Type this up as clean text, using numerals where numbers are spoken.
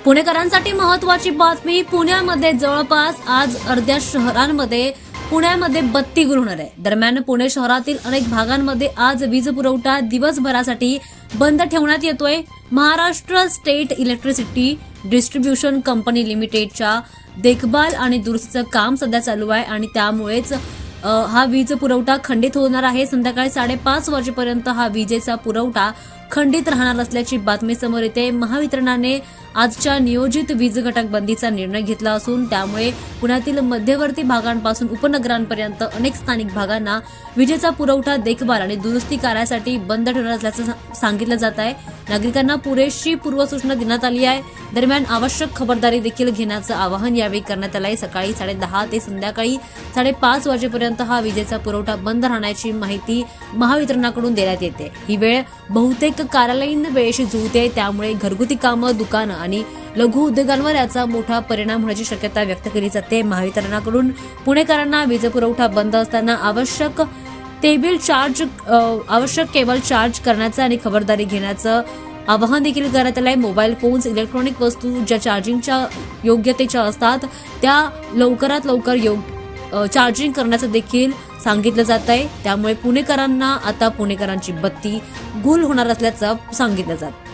पुणेकरांसाठी महत्त्वाची बातमी. पुण्यामध्ये जवळपास आज अर्ध्या शहरांमध्ये पुण्यामध्ये बत्ती गुल होणार आहे. दरम्यान पुणे शहरातील अनेक भागांमध्ये आज वीज पुरवठा दिवसभरासाठी बंद ठेवण्यात येतोय. Maharashtra state electricity distribution company लिमिटेडच्या देखभाल आणि दुरुस्तीचं काम सध्या चालू आहे आणि त्यामुळेच हा वीज पुरवठा खंडित होणार आहे. संध्याकाळी 5:30 वाजेपर्यंत हा विजेचा पुरवठा खंडित राहणार असल्याची बातमी समोर येते. महावितरणाने आजच्या नियोजित वीज घटक बंदीचा निर्णय घेतला असून त्यामुळे पुण्यातील मध्यवर्ती भागांपासून उपनगरांपर्यंत अनेक स्थानिक भागांना विजेचा पुरवठा देखभाल आणि दुरुस्ती कार्यासाठी बंद ठेवणार असल्याचं सांगितलं जात आहे. नागरिकांना पुरेशी पूर्वसूचना देण्यात आली आहे. दरम्यान आवश्यक खबरदारी देखील घेण्याचं आवाहन यावेळी करण्यात आलं आहे. सकाळी 10:30 ते संध्याकाळी 5:30 वाजेपर्यंत हा विजेचा पुरवठा बंद राहण्याची माहिती महावितरणाकडून देण्यात येते. ही वेळ बहुतेक कार्यालयीन वेळेशी जुळते, त्यामुळे घरगुती कामं, दुकानं आणि लघु उद्योगांवर याचा मोठा परिणाम होण्याची शक्यता व्यक्त केली जाते. महावितरणाकडून पुणेकरांना वीज पुरवठा बंद असताना आवश्यक केबल चार्ज करण्याचं आणि खबरदारी घेण्याचं आवाहन देखील करण्यात आलंय. मोबाईल फोन्स, इलेक्ट्रॉनिक वस्तू ज्या चार्जिंगच्या योग्यतेच्या असतात त्या लवकरात लवकर चार्जिंग करण्याचं देखील सांगितलं जात आहे. त्यामुळे पुणेकरांना आता पुणेकरांची बत्ती गुल होणार असल्याचं सांगितलं जातं.